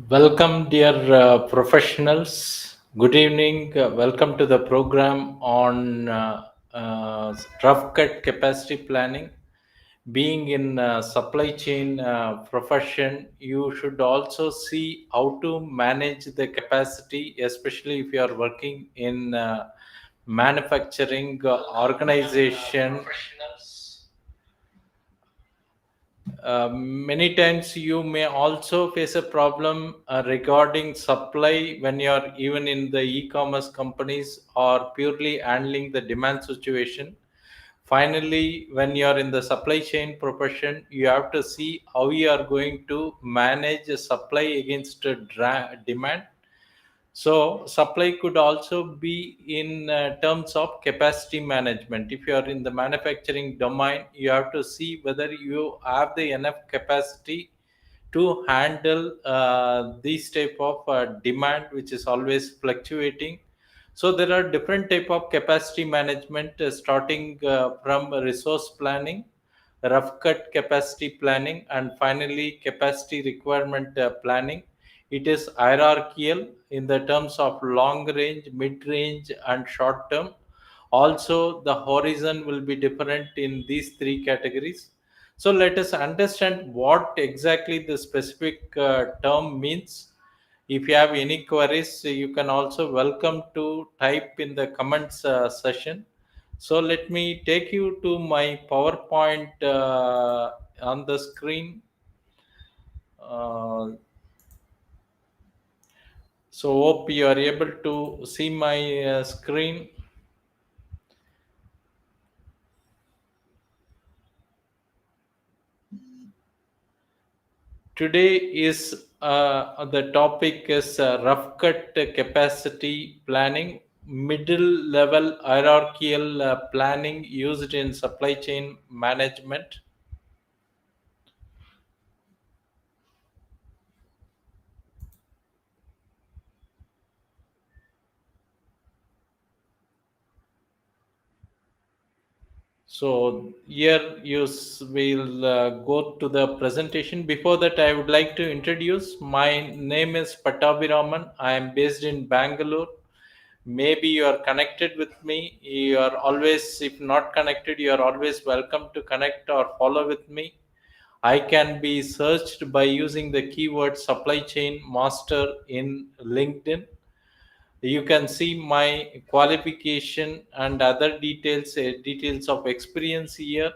Welcome, dear professionals. Good evening. Welcome to the program on rough cut capacity planning. Being in supply chain profession, you should also see how to manage the capacity, especially if you are working in manufacturing organization. Many times you may also face a problem regarding supply when you're even in the e-commerce companies or purely handling the demand situation. Finally, when you're in the supply chain profession, you have to see how you are going to manage a supply against a demand. So supply could also be in terms of capacity management. If you are in the manufacturing domain, you have to see whether you have the enough capacity to handle this type of demand, which is always fluctuating. So there are different type of capacity management, starting from resource planning, rough cut capacity planning, and finally capacity requirement planning. It is hierarchical in the terms of long range, mid range, and short term. Also, the horizon will be different in these three categories. So let us understand what exactly the specific term means. If you have any queries, you can also welcome to type in the comments session. So let me take you to my PowerPoint on the screen. Uh, so hope you are able to see my screen. Today is the topic is rough cut capacity planning, middle level hierarchical planning used in supply chain management. So here will go to the presentation. Before that, I would like to introduce. My name is Pattabhi Raman. I am based in Bangalore. Maybe you are connected with me. You are always, if not connected, you are always welcome to connect or follow with me. I can be searched by using the keyword supply chain master in LinkedIn. You can see my qualification and other details of experience here.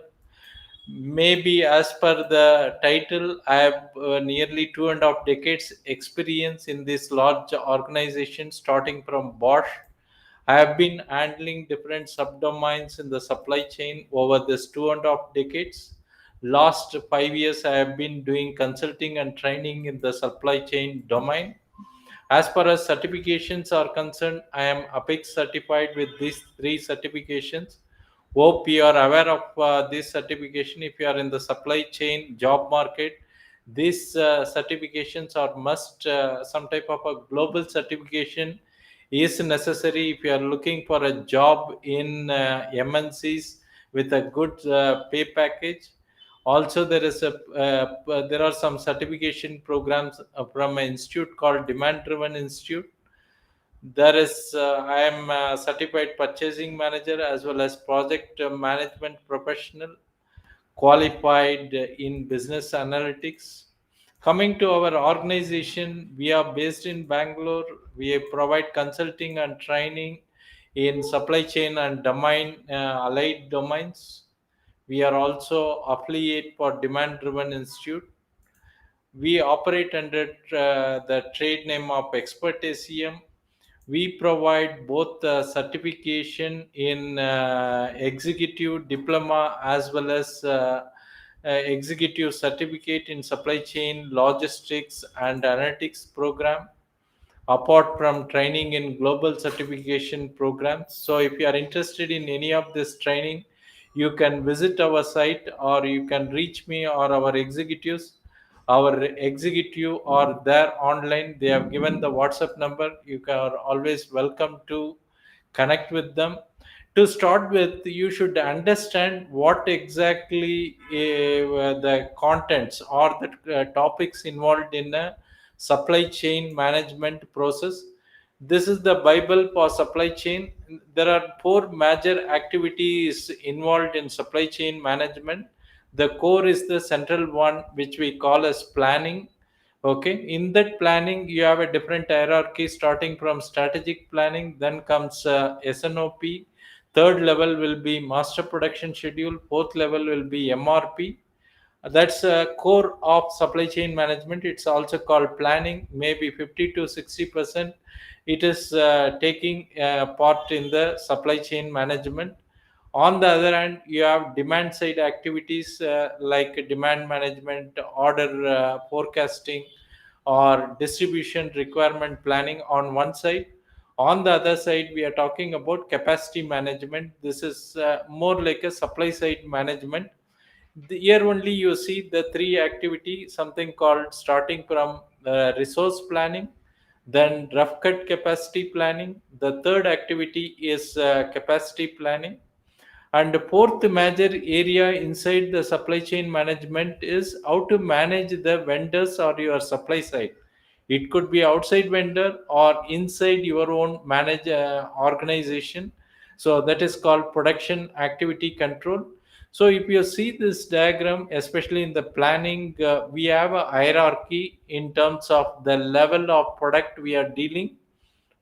Maybe as per the title, I have nearly 2.5 decades experience in this large organization, starting from Bosch. I have been handling different subdomains in the supply chain over this 2.5 decades. Last 5 years, I have been doing consulting and training in the supply chain domain. As far as certifications are concerned, I am Apex certified with these three certifications. Hope you are aware of this certification. If you are in the supply chain job market, these certifications are must. Some type of a global certification is necessary if you are looking for a job in MNCs with a good pay package. Also, there are some certification programs from an institute called Demand Driven Institute. There is I am a certified purchasing manager as well as project management professional, qualified in business analytics. Coming to our organization, we are based in Bangalore. We provide consulting and training in supply chain and domain allied domains. We are also affiliate for Demand Driven Institute. We operate under the trade name of Exxpert SCM. We provide both certification in executive diploma as well as executive certificate in supply chain logistics and analytics program, apart from training in global certification programs. So if you are interested in any of this training, you can visit our site or you can reach me or our executives. Our executive are there online. They have given the WhatsApp number. You are always welcome to connect with them. To start with, you should understand what exactly the contents or the topics involved in a supply chain management process. This is the Bible for supply chain. There are four major activities involved in supply chain management. The core is the central one, which we call as planning. Okay, in that planning, you have a different hierarchy starting from strategic planning, then comes SNOP. Third level will be master production schedule. Fourth level will be MRP. That's a core of supply chain management. It's also called planning. Maybe 50 to 60% it is taking part in the supply chain management. On the other hand, you have demand side activities like demand management, order forecasting, or distribution requirement planning on one side. On the other side, we are talking about capacity management. This is more like a supply side management. Here only you see the three activity, something called starting from resource planning, then rough cut capacity planning. The third activity is capacity planning, and the fourth major area inside the supply chain management is how to manage the vendors or your supply side. It could be outside vendor or inside your own manage organization. So that is called production activity control. So if you see this diagram, especially in the planning, we have a hierarchy in terms of the level of product we are dealing.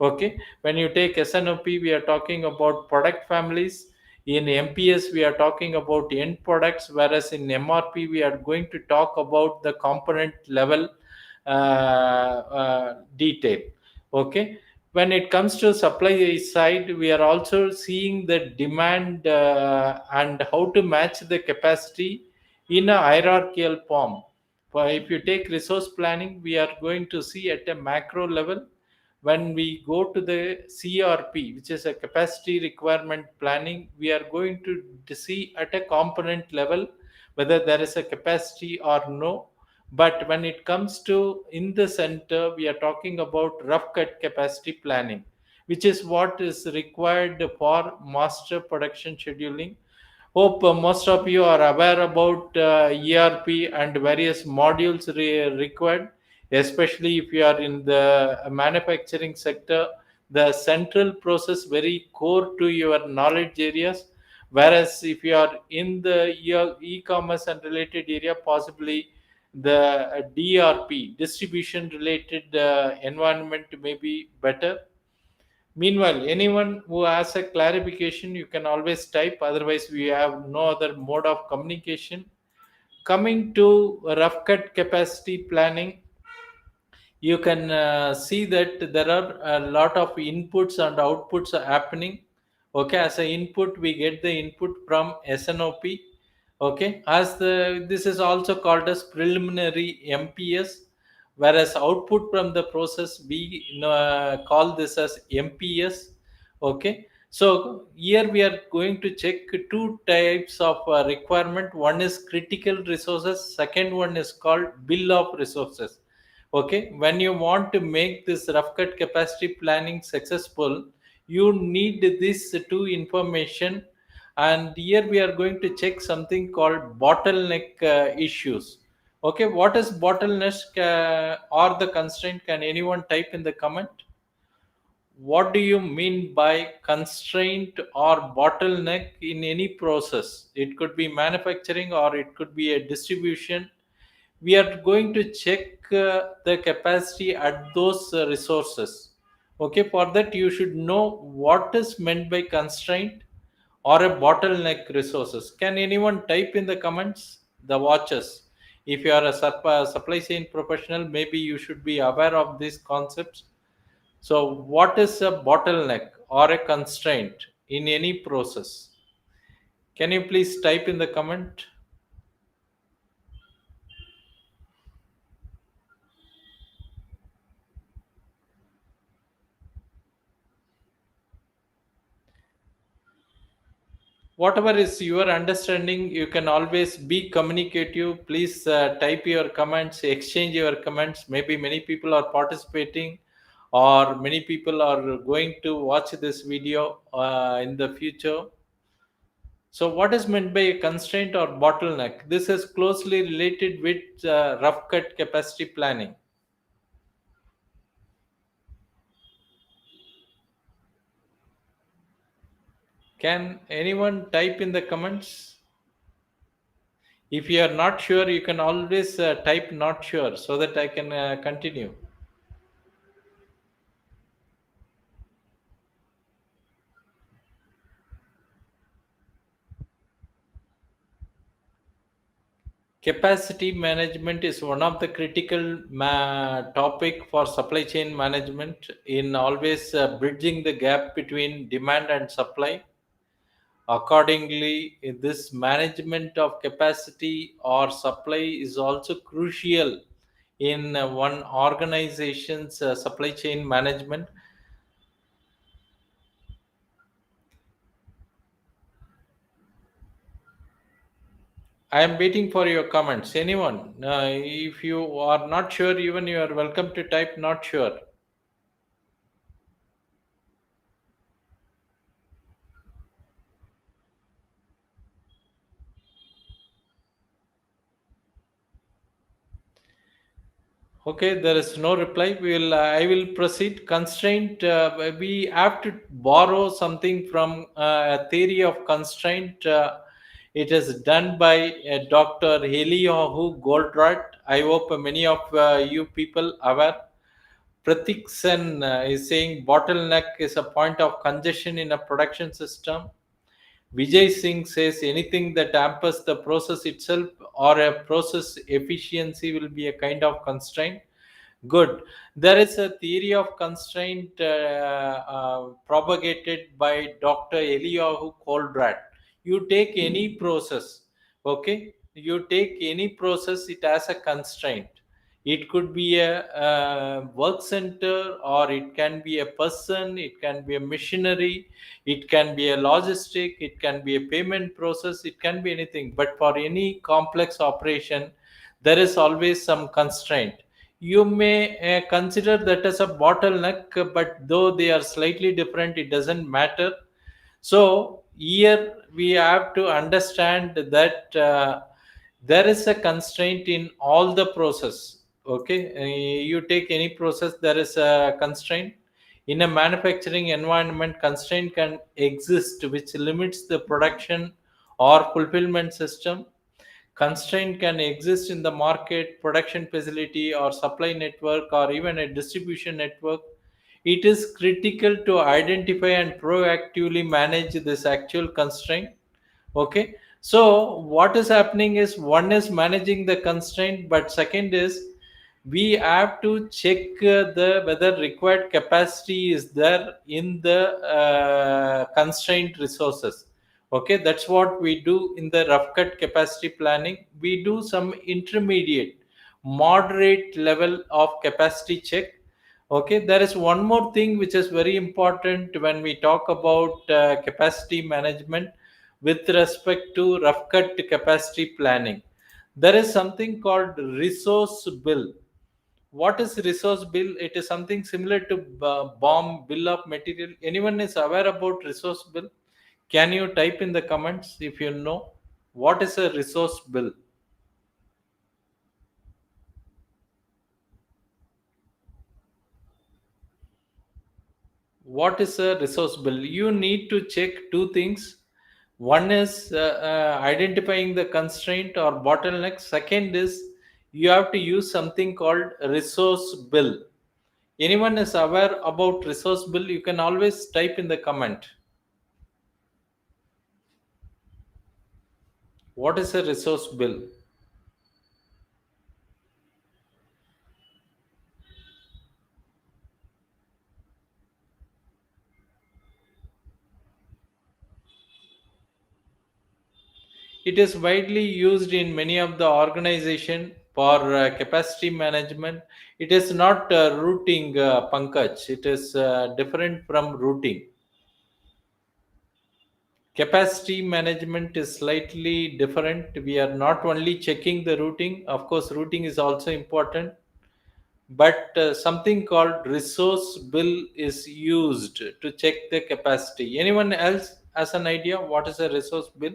Okay, when you take SNOP, we are talking about product families. In MPS, we are talking about end products, whereas in MRP, we are going to talk about the component level detail. Okay, when it comes to supply side, we are also seeing the demand and how to match the capacity in a hierarchical form. If you take resource planning, we are going to see at a macro level. When we go to the CRP, which is a capacity requirement planning, we are going to see at a component level whether there is a capacity or no. But when it comes to in the center, we are talking about rough cut capacity planning, which is what is required for master production scheduling. Hope most of you are aware about ERP and various modules required, especially if you are in the manufacturing sector. The central process very core to your knowledge areas. Whereas if you are in the e-commerce and related area, possibly the DRP, distribution related environment may be better. Meanwhile, anyone who has a clarification, you can always type. Otherwise, we have no other mode of communication. Coming to rough cut capacity planning, you can see that there are a lot of inputs and outputs are happening. Okay, as an input, we get the input from SNOP. Okay, as the this is also called as preliminary MPS, whereas output from the process we call this as MPS. Okay, so here we are going to check two types of requirement. One is critical resources, second one is called bill of resources. Okay, when you want to make this rough cut capacity planning successful, you need this two information. And here we are going to check something called bottleneck issues. Okay, what is bottleneck or the constraint? Can anyone type in the comment? What do you mean by constraint or bottleneck in any process? It could be manufacturing or it could be a distribution. We are going to check the capacity at those resources. Okay, for that you should know what is meant by constraint or a bottleneck resources. Can anyone type in the comments? The watchers, if you are a supply chain professional, maybe you should be aware of these concepts. So what is a bottleneck or a constraint in any process? Can you please type in the comment? Whatever is your understanding, you can always be communicative. Please type your comments, exchange your comments. Maybe many people are participating or many people are going to watch this video in the future. So what is meant by a constraint or bottleneck? This is closely related with rough cut capacity planning. Can anyone type in the comments? If you are not sure, you can always type not sure so that I can continue. Capacity management is one of the critical topic for supply chain management in always bridging the gap between demand and supply. Accordingly, this management of capacity or supply is also crucial in one organization's supply chain management. I am waiting for your comments. Anyone, if you are not sure, even you are welcome to type not sure. Okay, there is no reply. I will proceed. Constraint. We have to borrow something from a theory of constraint. It is done by Dr. Eliyahu Goldratt. I hope many of you people aware. Pratiksen is saying bottleneck is a point of congestion in a production system. Vijay Singh says anything that hampers the process itself or a process efficiency will be a kind of constraint. Good. There is a theory of constraint propagated by Dr. Eliyahu Goldratt. You take any process, okay? You take any process, it has a constraint. It could be a work center, or it can be a person, it can be a machinery, it can be a logistic, it can be a payment process, it can be anything. But for any complex operation, there is always some constraint. You may consider that as a bottleneck, but though they are slightly different, it doesn't matter. So here we have to understand that there is a constraint in all the process. Okay. You take any process, there is a constraint. In a manufacturing environment, constraint can exist which limits the production or fulfillment system. Constraint can exist in the market, production facility, or supply network, or even a distribution network. It is critical to identify and proactively manage this actual constraint. Okay. So, what is happening is one is managing the constraint, but second is we have to check the whether required capacity is there in the constrained resources. Okay, that's what we do in the rough cut capacity planning. We do some intermediate moderate level of capacity check. Okay, there is one more thing which is very important when we talk about capacity management with respect to rough cut capacity planning. There is something called resource bill. What is resource bill? It is something similar to bomb bill of material. Anyone is aware about resource bill? Can you type in the comments if you know what is a resource bill? What is a resource bill? You need to check two things. One is identifying the constraint or bottleneck. Second is you have to use something called resource bill. Anyone is aware about resource bill? You can always type in the comment. What is a resource bill? It is widely used in many of the organization for capacity management. It is not routing, Pankaj. It is different from routing. Capacity management is slightly different. We are not only checking the routing. Of course, routing is also important, but something called resource bill is used to check the capacity. Anyone else has an idea what is a resource bill?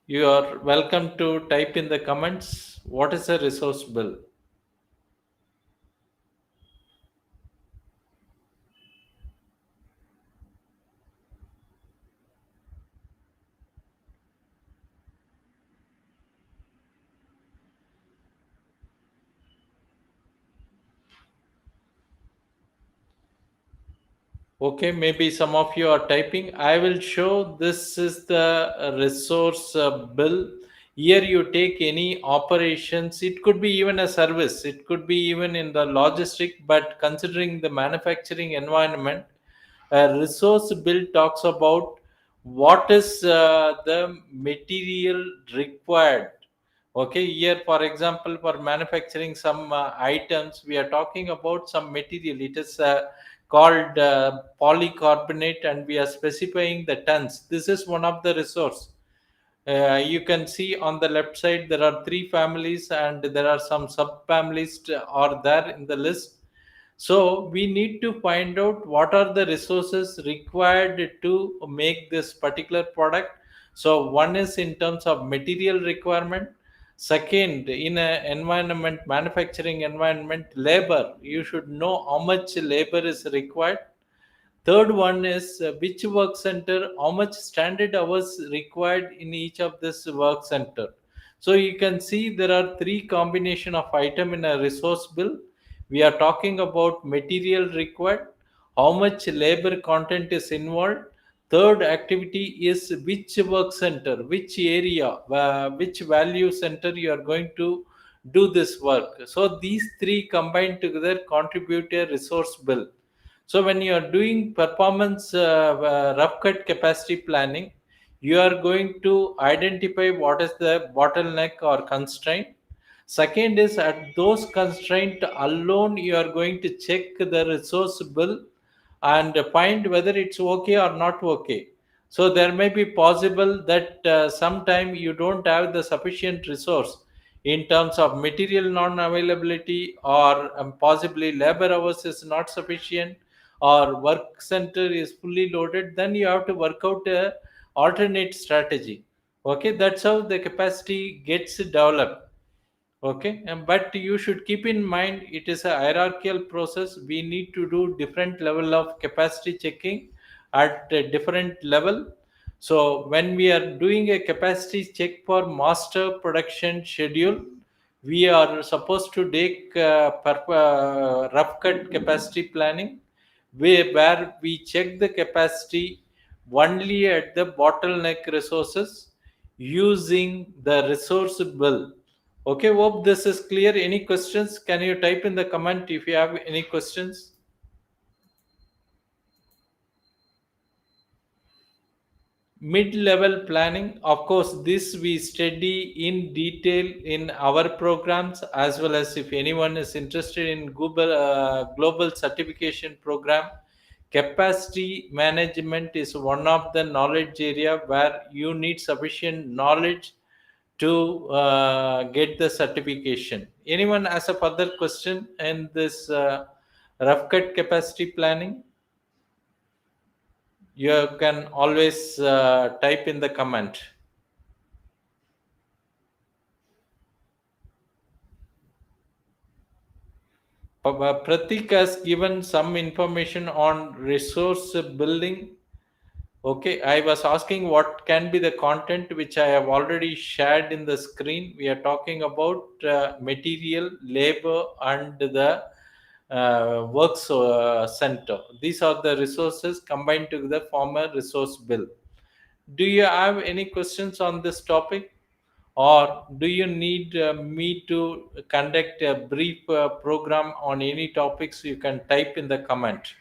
You are welcome to type in the comments what is a resource bill. Okay, maybe some of you are typing. I will show this is the resource bill. Here you take any operations. It could be even a service. It could be even in the logistic. But considering the manufacturing environment, a resource bill talks about what is the material required. Okay, here for example, for manufacturing some items, we are talking about some material. It is called polycarbonate, and we are specifying the tons. This is one of the resource. You can see on the left side there are three families, and there are some sub families are there in the list. So we need to find out what are the resources required to make this particular product. So one is in terms of material requirement. Second, in a environment, manufacturing environment, labor, you should know how much labor is required. Third one is which work center, how much standard hours required in each of this work center. So you can see there are three combination of item in a resource bill. We are talking about material required, how much labor content is involved. Third activity is which work center, which area, which value center you are going to do this work. So these three combined together contribute a resource bill. So when you are doing performance rough cut capacity planning, you are going to identify what is the bottleneck or constraint. Second is at those constraint alone, you are going to check the resource bill and find whether it's okay or not okay. So there may be possible that sometime you don't have the sufficient resource in terms of material non-availability, or possibly labor hours is not sufficient, or work center is fully loaded. Then you have to work out a alternate strategy. Okay, that's how the capacity gets developed. Okay, but you should keep in mind it is a hierarchical process. We need to do different level of capacity checking at a different level. So when we are doing a capacity check for master production schedule, we are supposed to take rough cut capacity planning, where we check the capacity only at the bottleneck resources using the resource bill. Okay, hope this is clear. Any questions? Can you type in the comment if you have any questions? Mid-level planning, of course, this we study in detail in our programs, as well as if anyone is interested in global certification program. Capacity management is one of the knowledge area where you need sufficient knowledge to get the certification. Anyone has a further question in this rough cut capacity planning? You can always type in the comment. Pratik has given some information on resource building. Okay, I was asking what can be the content, which I have already shared in the screen. We are talking about material, labor, and the works center. These are the resources combined to the former resource bill. Do you have any questions on this topic, or do you need me to conduct a brief program on any topics? You can type in the comment.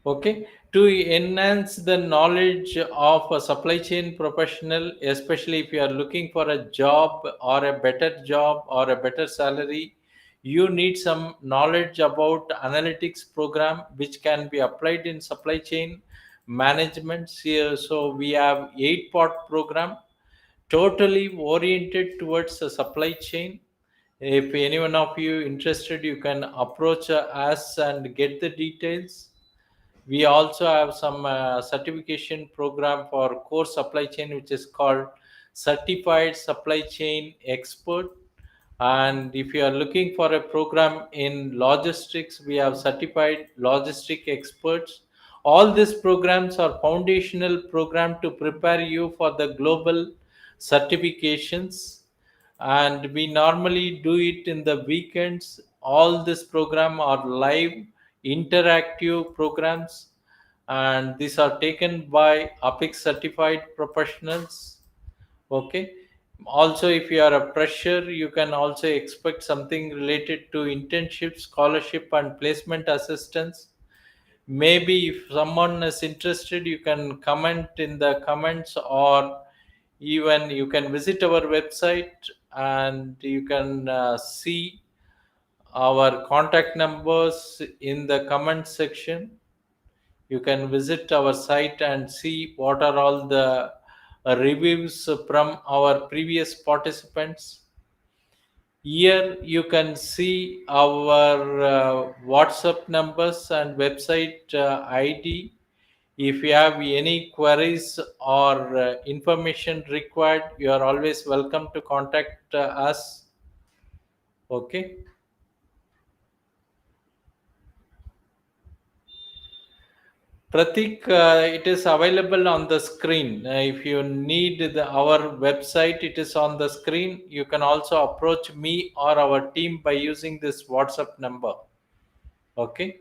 Okay, to enhance the knowledge of a supply chain professional, especially if you are looking for a job or a better job or a better salary, you need some knowledge about analytics program which can be applied in supply chain management. So we have 8-part program totally oriented towards the supply chain. If any one of you interested, you can approach us and get the details. We also have some certification program for core supply chain, which is called Certified Supply Chain Expert. And if you are looking for a program in logistics, we have Certified Logistic Experts. All these programs are foundational program to prepare you for the global certifications, and we normally do it in the weekends all this program are live interactive programs, and these are taken by APIC certified professionals. Okay. Also, if you are a fresher, you can also expect something related to internship, scholarship, and placement assistance. Maybe if someone is interested, you can comment in the comments, or even you can visit our website and you can see our contact numbers in the comment section. You can visit our site and see what are all the reviews from our previous participants. Here you can see our WhatsApp numbers and website ID. If you have any queries or information required, you are always welcome to contact us. Okay. Pratik, it is available on the screen. If you need our website, it is on the screen. You can also approach me or our team by using this WhatsApp number. Okay.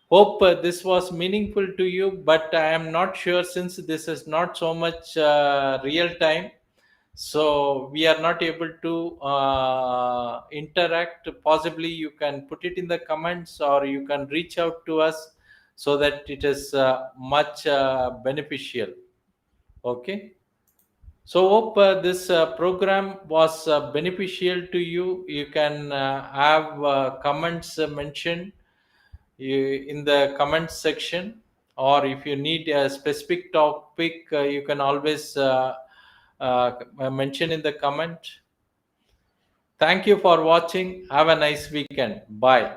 Hope this was meaningful to you, but I am not sure since this is not so much real time. So we are not able to interact. Possibly you can put it in the comments or you can reach out to us so that it is much beneficial. Okay. So hope this program was beneficial to you. You can have comments mentioned in the comment section, or if you need a specific topic, you can always mention in the comment. Thank you for watching. Have a nice weekend. Bye.